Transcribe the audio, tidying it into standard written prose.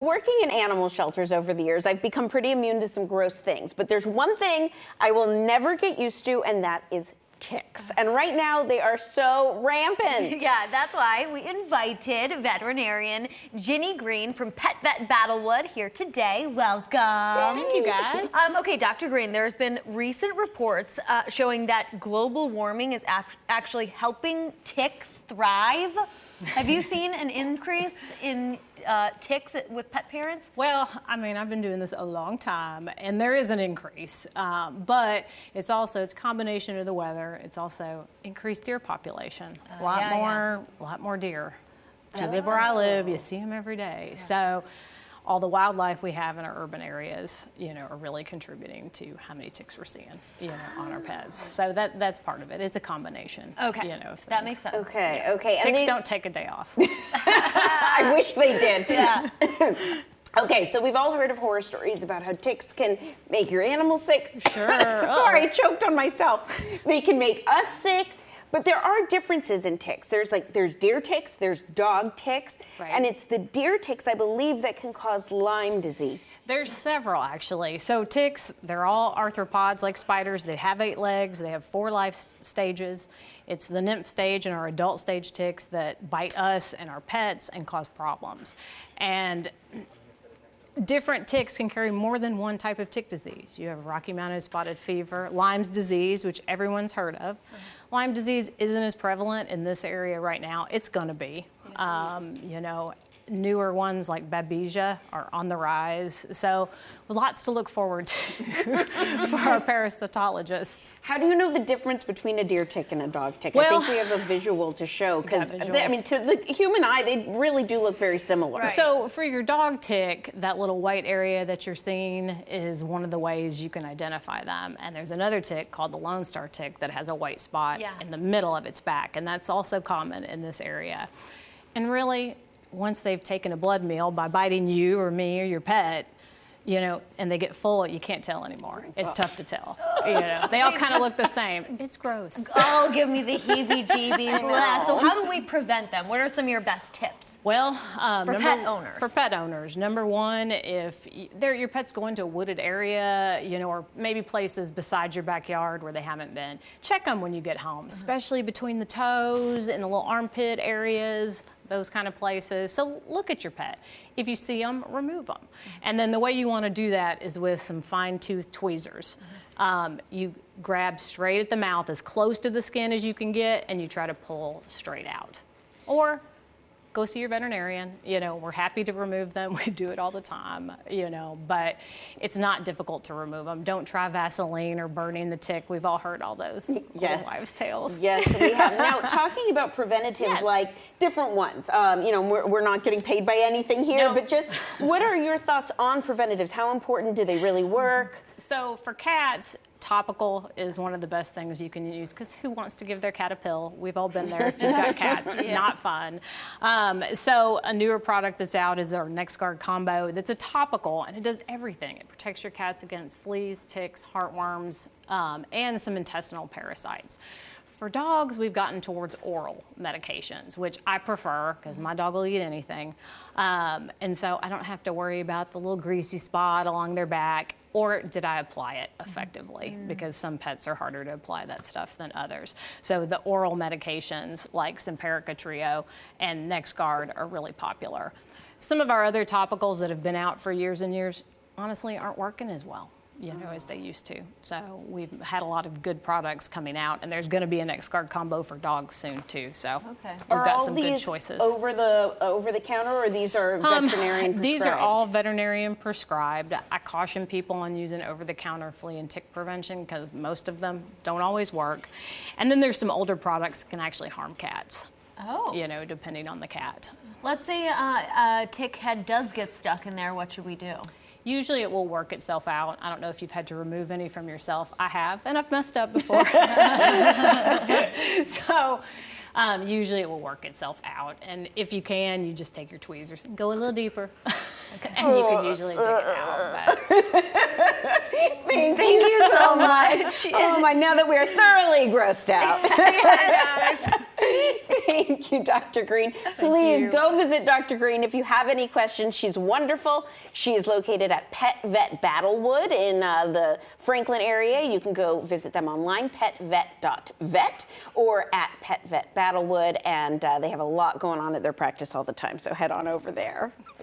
Working in animal shelters over the years, I've become pretty immune to some gross things, but there's one thing I will never get used to, and that is ticks. And right now, they are so rampant. Yeah, that's why we invited veterinarian Ginny Green from Pet Vet Battlewood here today. Welcome. Thank you, guys. Okay, Dr. Green, there's been recent reports showing that global warming is actually helping ticks thrive. Have you seen an increase in ticks with pet parents? Well, I mean, I've been doing this a long time, and there is an increase, but it's a combination of the weather. It's also increased deer population. A lot more deer. If you live where I live, you see them every day. Yeah. So all the wildlife we have in our urban areas, are really contributing to how many ticks we're seeing, on our pets. So that's part of it. It's a combination. Okay, that makes sense. Okay. Ticks don't take a day off. I wish they did. Yeah. Okay, so we've all heard of horror stories about how ticks can make your animal sick. Sure. Sorry, I choked on myself. They can make us sick. But there are differences in ticks. There's deer ticks, there's dog ticks, right. And it's the deer ticks, I believe, that can cause Lyme disease. There's several, actually. So ticks, they're all arthropods like spiders. They have 8 legs. They have 4 life stages. It's the nymph stage and our adult stage ticks that bite us and our pets and cause problems. And different ticks can carry more than one type of tick disease. You have Rocky Mountain spotted fever, Lyme's disease, which everyone's heard of. Lyme disease isn't as prevalent in this area right now. It's going to be. Newer ones like Babesia are on the rise. So lots to look forward to for our parasitologists. How do you know the difference between a deer tick and a dog tick? Well, I think we have a visual to show, because to the human eye, they really do look very similar. Right. So for your dog tick, that little white area that you're seeing is one of the ways you can identify them. And there's another tick called the Lone Star tick that has a white spot in the middle of its back, and that's also common in this area. And really, once they've taken a blood meal by biting you or me or your pet, and they get full, you can't tell anymore. It's tough to tell. They all kind of look the same. It's gross. Oh, give me the heebie-jeebies. So how do we prevent them? What are some of your best tips? Well, for pet owners. For pet owners, number one, if your pet's going to a wooded area, or maybe places beside your backyard where they haven't been, check them when you get home, especially between the toes and the little armpit areas, those kind of places. So look at your pet. If you see them, remove them. And then the way you want to do that is with some fine-tooth tweezers. You grab straight at the mouth, as close to the skin as you can get, and you try to pull straight out. Or go see your veterinarian. We're happy to remove them. We do it all the time, but it's not difficult to remove them. Don't try Vaseline or burning the tick. We've all heard all those wives' tales. Yes, we have. Now, talking about preventatives, like different ones, we're not getting paid by anything here, but just what are your thoughts on preventatives? How important do they really work? So for cats, topical is one of the best things you can use, because who wants to give their cat a pill? We've all been there if you've got cats. Not fun. So a newer product that's out is our NexGard combo. That's a topical, and it does everything. It protects your cats against fleas, ticks, heartworms, and some intestinal parasites. For dogs, we've gotten towards oral medications, which I prefer because my dog will eat anything. And so I don't have to worry about the little greasy spot along their back, or did I apply it effectively? Because some pets are harder to apply that stuff than others. So the oral medications like Simparica Trio and NexGard are really popular. Some of our other topicals that have been out for years and years honestly aren't working as well, as they used to. So we've had a lot of good products coming out, and there's going to be a NexGard combo for dogs soon too. So we've got some good choices. Over the counter, or these are veterinarian prescribed? These are all veterinarian prescribed. I caution people on using over-the-counter flea and tick prevention, because most of them don't always work. And then there's some older products that can actually harm cats. Oh. Depending on the cat. Let's say a tick head does get stuck in there. What should we do? Usually it will work itself out. I don't know if you've had to remove any from yourself. I have, and I've messed up before. So usually it will work itself out. And if you can, you just take your tweezers and go a little deeper. And you can usually dig it out. Thank you so much. Oh my, now that we are thoroughly grossed out. Thank you, Dr. Green. Please go visit Dr. Green if you have any questions. She's wonderful. She is located at Pet Vet Battlewood in the Franklin area. You can go visit them online, petvet.vet, or at Pet Vet Battlewood, and they have a lot going on at their practice all the time, so head on over there.